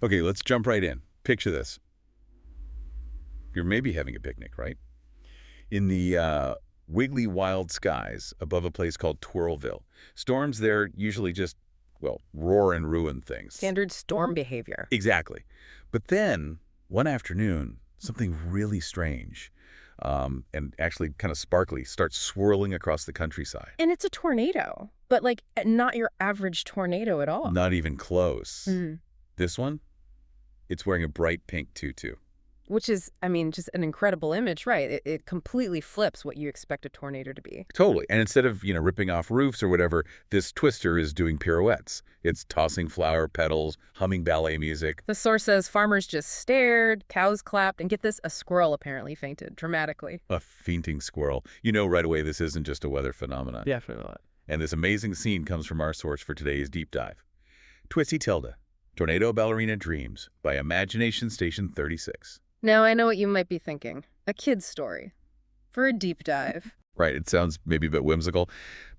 Okay, let's jump right in. Picture this. You're maybe having a picnic, right? In the wiggly wild skies above a place called Twirlville. Storms there usually just, well, roar and ruin things. Standard storm behavior. Exactly. But then, one afternoon, something really strange and actually kind of sparkly starts swirling across the countryside. And it's a tornado, but like not your average tornado at all. Not even close. Mm. This one, it's wearing a bright pink tutu. Which is, I mean, just an incredible image, right? It completely flips what you expect a tornado to be. Totally. And instead of, ripping off roofs or whatever, this twister is doing pirouettes. It's tossing flower petals, humming ballet music. The source says farmers just stared, cows clapped, and get this, a squirrel apparently fainted dramatically. A fainting squirrel. You know right away this isn't just a weather phenomenon. Definitely not. And this amazing scene comes from our source for today's deep dive. Twisty Tilda, Tornado Ballerina Dreams by Imagination Station 36. Now, I know what you might be thinking. A kid's story. For a deep dive. Right, it sounds maybe a bit whimsical,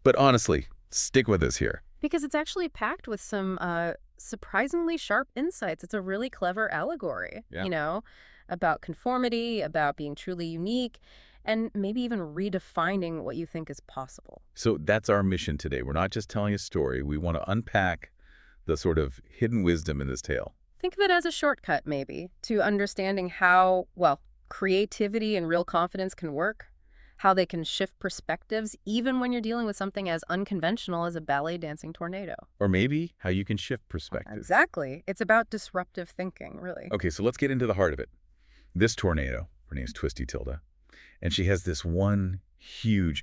but honestly, stick with us here. Because it's actually packed with some surprisingly sharp insights. It's a really clever allegory, about conformity, about being truly unique, and maybe even redefining what you think is possible. So that's our mission today. We're not just telling a story. We want to unpack the sort of hidden wisdom in this tale. Think of it as a shortcut, maybe, to understanding how, well, creativity and real confidence can work, how they can shift perspectives, even when you're dealing with something as unconventional as a ballet dancing tornado. Or maybe how you can shift perspectives. Exactly. It's about disruptive thinking, really. Okay, so let's get into the heart of it. This tornado, her name's Twisty Tilda, and she has this one huge,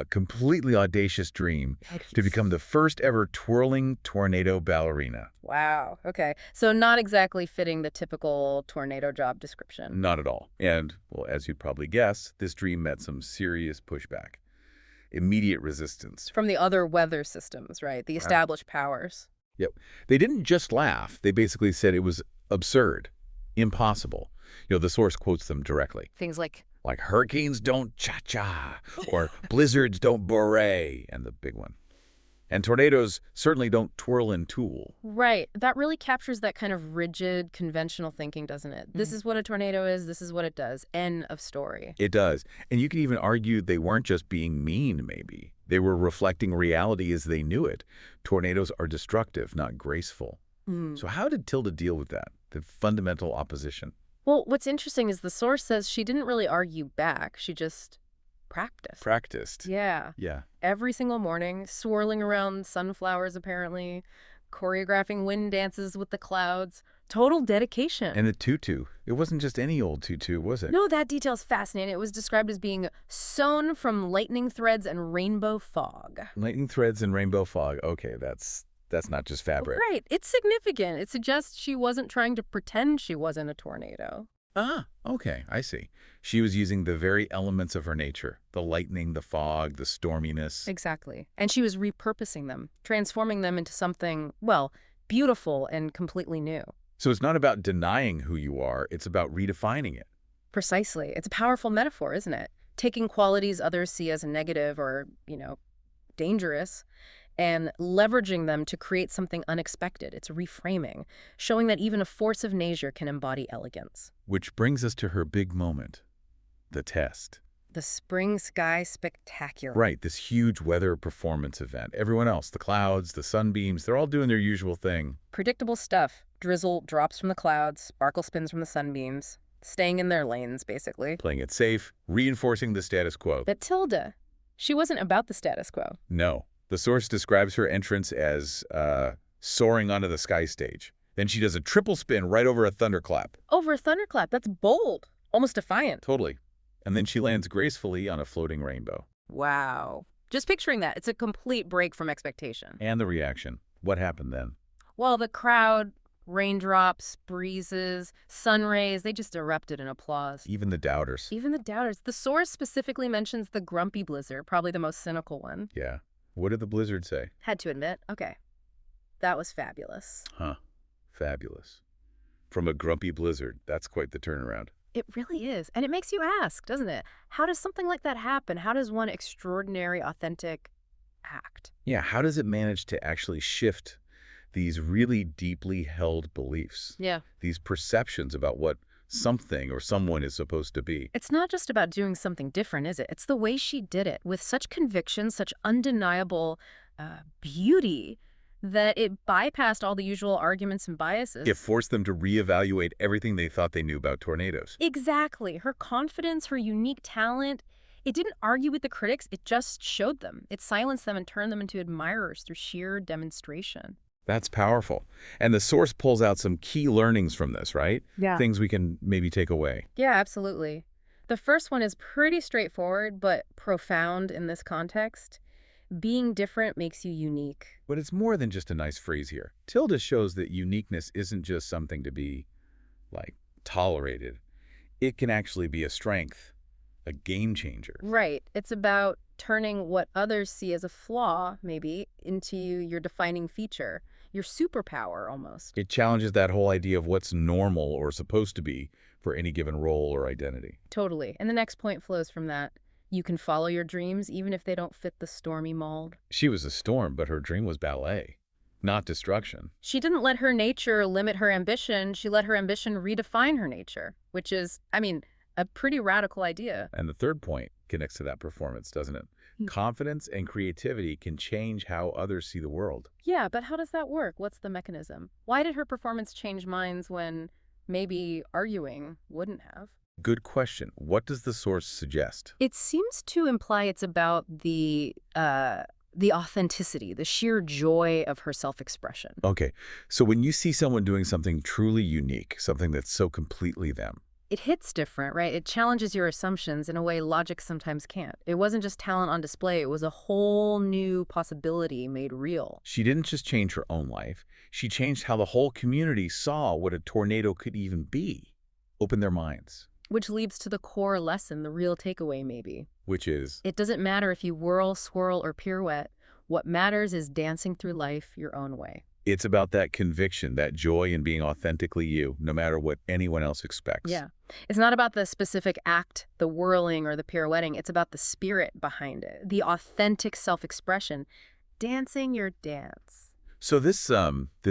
completely audacious dream to become the first ever twirling tornado ballerina. Wow. Okay. So not exactly fitting the typical tornado job description. Not at all. And, well, as you'd probably guess, this dream met some serious pushback. Immediate resistance. From the other weather systems, right? The established powers. Yep. They didn't just laugh. They basically said it was absurd, impossible. The source quotes them directly. Things like hurricanes don't cha-cha, or blizzards don't beret, and the big one. And tornadoes certainly don't twirl and tool. Right. That really captures that kind of rigid, conventional thinking, doesn't it? This is what a tornado is. This is what it does. End of story. It does. And you could even argue they weren't just being mean, maybe. They were reflecting reality as they knew it. Tornadoes are destructive, not graceful. So how did Tilda deal with that, the fundamental opposition? Well, what's interesting is the source says she didn't really argue back. She just practiced. Yeah. Every single morning, swirling around sunflowers, apparently, choreographing wind dances with the clouds. Total dedication. And the tutu. It wasn't just any old tutu, was it? No, that detail's fascinating. It was described as being sewn from lightning threads and rainbow fog. Lightning threads and rainbow fog. Okay, that's not just fabric. Right. It's significant. It suggests she wasn't trying to pretend she wasn't a tornado. Ah, okay, I see. She was using the very elements of her nature, the lightning, the fog, the storminess. Exactly. And she was repurposing them, transforming them into something, well, beautiful and completely new. So it's not about denying who you are, it's about redefining it. Precisely. It's a powerful metaphor, isn't it? Taking qualities others see as negative or, dangerous, and leveraging them to create something unexpected. It's reframing, showing that even a force of nature can embody elegance. Which brings us to her big moment, the test. The Spring Sky Spectacular. Right, this huge weather performance event. Everyone else, the clouds, the sunbeams, they're all doing their usual thing. Predictable stuff. Drizzle drops from the clouds, sparkle spins from the sunbeams, staying in their lanes, basically. Playing it safe, reinforcing the status quo. But Tilda, she wasn't about the status quo. No. The source describes her entrance as soaring onto the sky stage. Then she does a triple spin right over a thunderclap. Over a thunderclap? That's bold. Almost defiant. Totally. And then she lands gracefully on a floating rainbow. Wow. Just picturing that. It's a complete break from expectation. And the reaction. What happened then? Well, the crowd, raindrops, breezes, sun rays, they just erupted in applause. Even the doubters. The source specifically mentions the grumpy blizzard, probably the most cynical one. Yeah. What did the blizzard say? Had to admit, okay, that was fabulous. Huh. Fabulous. From a grumpy blizzard, that's quite the turnaround. It really is. And it makes you ask, doesn't it? How does something like that happen? How does one extraordinary, authentic act? Yeah, how does it manage to actually shift these really deeply held beliefs. Yeah. These perceptions about what something or someone is supposed to be. It's not just about doing something different, is it? It's the way she did it with such conviction, such undeniable beauty that it bypassed all the usual arguments and biases. It forced them to reevaluate everything they thought they knew about tornadoes. Exactly. Her confidence, her unique talent, it didn't argue with the critics, it just showed them. It silenced them and turned them into admirers through sheer demonstration. That's powerful. And the source pulls out some key learnings from this, right? Yeah. Things we can maybe take away. Yeah, absolutely. The first one is pretty straightforward, but profound in this context. Being different makes you unique. But it's more than just a nice phrase here. Tilda shows that uniqueness isn't just something to be, like, tolerated. It can actually be a strength, a game changer. Right. It's about turning what others see as a flaw, maybe, into your defining feature, your superpower almost. It challenges that whole idea of what's normal or supposed to be for any given role or identity. Totally. And the next point flows from that. You can follow your dreams even if they don't fit the stormy mold. She was a storm, but her dream was ballet, not destruction. She didn't let her nature limit her ambition. She let her ambition redefine her nature, which is, a pretty radical idea. And the third point connects to that performance, doesn't it? Confidence and creativity can change how others see the world. Yeah, but how does that work? What's the mechanism? Why did her performance change minds when maybe arguing wouldn't have? Good question. What does the source suggest? It seems to imply it's about the authenticity, the sheer joy of her self-expression. Okay, so when you see someone doing something truly unique, something that's so completely them, it hits different, right? It challenges your assumptions in a way logic sometimes can't. It wasn't just talent on display. It was a whole new possibility made real. she didn't just change her own life. She changed how the whole community saw what a tornado could even be. Open their minds. Which leads to the core lesson, the real takeaway maybe. Which is? It doesn't matter if you whirl, swirl, or pirouette. What matters is dancing through life your own way. It's about that conviction, that joy in being authentically you, no matter what anyone else expects. Yeah. It's not about the specific act, the whirling or the pirouetting. It's about the spirit behind it, the authentic self-expression, dancing your dance. So this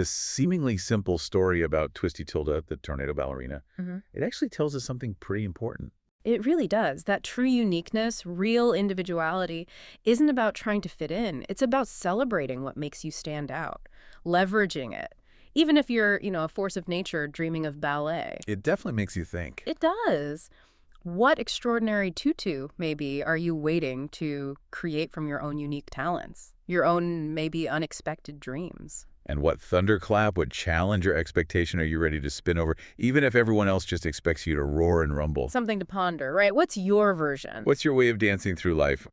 seemingly simple story about Twisty Tilda, the tornado ballerina, it actually tells us something pretty important. It really does. That true uniqueness, real individuality, isn't about trying to fit in. It's about celebrating what makes you stand out, leveraging it. Even if you're, a force of nature dreaming of ballet. It definitely makes you think. It does. What extraordinary tutu, maybe, are you waiting to create from your own unique talents? Your own, maybe, unexpected dreams? And what thunderclap would challenge your expectation are you ready to spin over, even if everyone else just expects you to roar and rumble? Something to ponder, right? What's your version? What's your way of dancing through life?